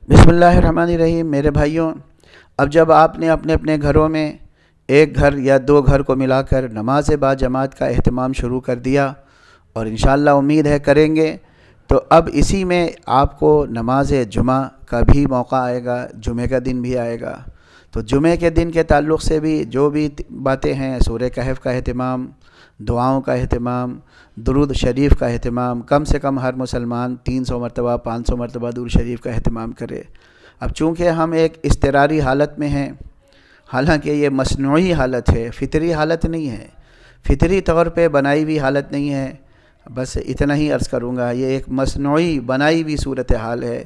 بسم اللہ الرحمن الرحیم۔ میرے بھائیوں، اب جب آپ نے اپنے اپنے گھروں میں ایک گھر یا دو گھر کو ملا کر نماز با جماعت کا اہتمام شروع کر دیا اور انشاءاللہ امید ہے کریں گے، تو اب اسی میں آپ کو نماز جمعہ کا بھی موقع آئے گا، جمعہ کا دن بھی آئے گا۔ تو جمعہ کے دن کے تعلق سے بھی جو بھی باتیں ہیں، سورہ کہف کا اہتمام، دعاؤں کا اہتمام، درود شریف کا اہتمام، کم سے کم ہر مسلمان 300 مرتبہ 500 مرتبہ درود شریف کا اہتمام کرے۔ اب چونکہ ہم ایک اضطراری حالت میں ہیں، حالانکہ یہ مصنوعی حالت ہے، فطری حالت نہیں ہے، فطری طور پہ بنائی ہوئی حالت نہیں ہے، بس اتنا ہی عرض کروں گا، یہ ایک مصنوعی بنائی ہوئی صورتحال ہے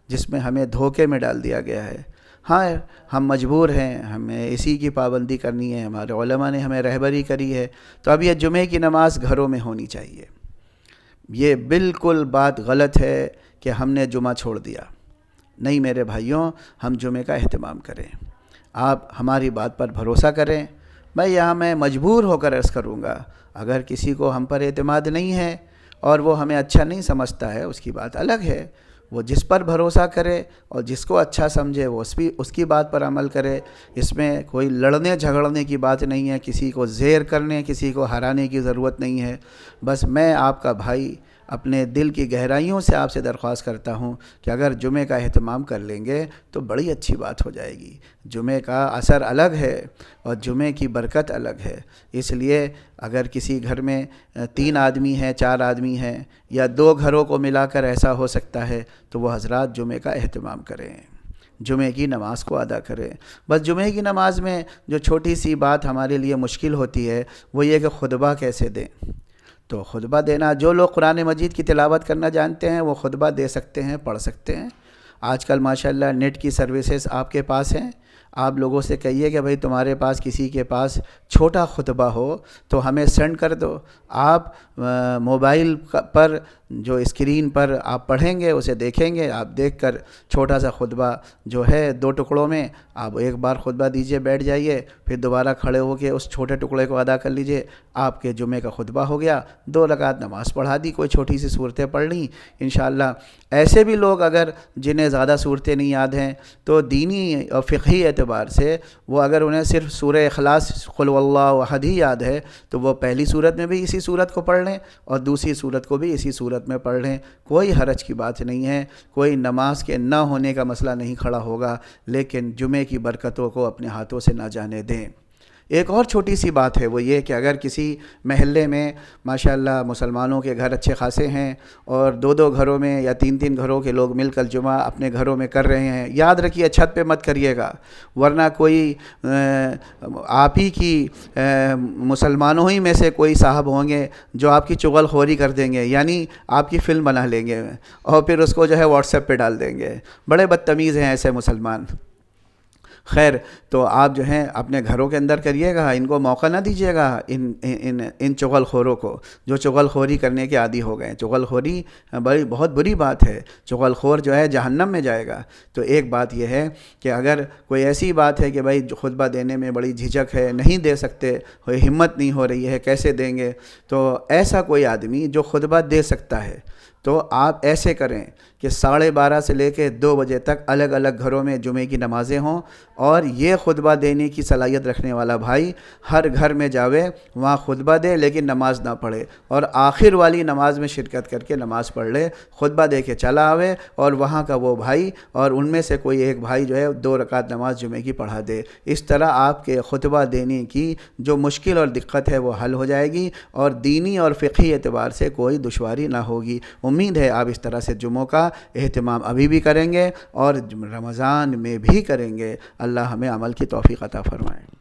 جس میں ہمیں دھوکے میں ڈال دیا گیا ہے۔ ہاں، ہم مجبور ہیں، ہمیں اسی کی پابندی کرنی ہے، ہمارے علماء نے ہمیں رہبری کری ہے، تو اب یہ جمعے کی نماز گھروں میں ہونی چاہیے۔ یہ بالکل بات غلط ہے کہ ہم نے جمعہ چھوڑ دیا، نہیں میرے بھائیوں، ہم جمعے کا اہتمام کریں۔ آپ ہماری بات پر بھروسہ کریں۔ یہاں میں مجبور ہو کر عرض کروں گا، اگر کسی کو ہم پر اعتماد نہیں ہے اور وہ ہمیں اچھا نہیں سمجھتا ہے، اس کی بات الگ ہے، وہ جس پر بھروسہ کرے اور جس کو اچھا سمجھے وہ اس کی بات پر عمل کرے۔ اس میں کوئی لڑنے جھگڑنے کی بات نہیں ہے، کسی کو زیر کرنے، کسی کو ہرانے کی ضرورت نہیں ہے۔ بس میں آپ کا بھائی اپنے دل کی گہرائیوں سے آپ سے درخواست کرتا ہوں کہ اگر جمعے کا اہتمام کر لیں گے تو بڑی اچھی بات ہو جائے گی۔ جمعے کا اثر الگ ہے اور جمعے کی برکت الگ ہے، اس لیے اگر کسی گھر میں 3 آدمی ہیں، 4 آدمی ہیں، یا 2 گھروں کو ملا کر ایسا ہو سکتا ہے تو وہ حضرات جمعے کا اہتمام کریں، جمعے کی نماز کو ادا کریں۔ بس جمعے کی نماز میں جو چھوٹی سی بات ہمارے لیے مشکل ہوتی ہے وہ یہ کہ خطبہ کیسے دیں۔ تو خطبہ دینا، جو لوگ قرآن مجید کی تلاوت کرنا جانتے ہیں وہ خطبہ دے سکتے ہیں، پڑھ سکتے ہیں۔ آج کل ماشاءاللہ نیٹ کی سروسز آپ کے پاس ہیں، آپ لوگوں سے کہیے کہ بھئی تمہارے پاس کسی کے پاس چھوٹا خطبہ ہو تو ہمیں سینڈ کر دو۔ آپ موبائل پر جو اسکرین پر آپ پڑھیں گے اسے دیکھیں گے، آپ دیکھ کر چھوٹا سا خطبہ جو ہے 2 ٹکڑوں میں، آپ ایک بار خطبہ دیجئے، بیٹھ جائیے، پھر دوبارہ کھڑے ہو کے اس چھوٹے ٹکڑے کو ادا کر لیجئے، آپ کے جمعے کا خطبہ ہو گیا۔ 2 رکعت نماز پڑھا دی، کوئی چھوٹی سی صورتیں پڑھ لیں انشاءاللہ۔ ایسے بھی لوگ اگر جنہیں زیادہ صورتیں نہیں یاد ہیں تو دینی اور فقہی اعتبار سے وہ اگر انہیں صرف سورہ اخلاص قل هو اللہ احد ہی یاد ہے تو وہ پہلی صورت میں بھی اسی صورت کو پڑھ لیں اور دوسری صورت کو بھی اسی صورت میں پڑھ لیں، کوئی حرج کی بات نہیں ہے، کوئی نماز کے نہ ہونے کا مسئلہ نہیں کھڑا ہوگا، لیکن جمعے کی برکتوں کو اپنے ہاتھوں سے نہ جانے دیں۔ ایک اور چھوٹی سی بات ہے، وہ یہ کہ اگر کسی محلے میں ماشاءاللہ مسلمانوں کے گھر اچھے خاصے ہیں اور 2 گھروں میں یا 3 گھروں کے لوگ مل کر جمعہ اپنے گھروں میں کر رہے ہیں، یاد رکھیے چھت پہ مت کریے گا، ورنہ کوئی آپ ہی کی مسلمانوں ہی میں سے کوئی صاحب ہوں گے جو آپ کی چغل خوری کر دیں گے، یعنی آپ کی فلم بنا لیں گے اور پھر اس کو جو ہے واٹس ایپ پہ ڈال دیں گے۔ بڑے بدتمیز ہیں ایسے مسلمان۔ خیر، تو آپ جو ہیں اپنے گھروں کے اندر کریے گا، ان کو موقع نہ دیجیے گا، ان چغل خوروں کو جو چغل خوری کرنے کے عادی ہو گئے۔ چغل خوری بہت بری بات ہے، چغل خور جو ہے جہنم میں جائے گا۔ تو ایک بات یہ ہے کہ اگر کوئی ایسی بات ہے کہ بھائی خطبہ دینے میں بڑی جھجک ہے، نہیں دے سکتے، ہمت نہیں ہو رہی ہے، کیسے دیں گے، تو ایسا کوئی آدمی جو خطبہ دے سکتا ہے تو آپ ایسے کریں کہ 12:30 سے لے کے 2 بجے تک الگ الگ گھروں میں جمعے کی نمازیں ہوں، اور یہ خطبہ دینے کی صلاحیت رکھنے والا بھائی ہر گھر میں جاوے، وہاں خطبہ دے لیکن نماز نہ پڑھے، اور آخر والی نماز میں شرکت کر کے نماز پڑھ لے، خطبہ دے کے چلا آوے، اور وہاں کا وہ بھائی اور ان میں سے کوئی ایک بھائی جو ہے 2 رکعت نماز جمعے کی پڑھا دے۔ اس طرح آپ کے خطبہ دینے کی جو مشکل اور دقت ہے وہ حل ہو جائے گی، اور دینی اور فقہی اعتبار سے کوئی دشواری نہ ہوگی۔ امید ہے آپ اس طرح سے جمعوں کا اہتمام ابھی بھی کریں گے اور رمضان میں بھی کریں گے۔ اللہ ہمیں عمل کی توفیق عطا فرمائے۔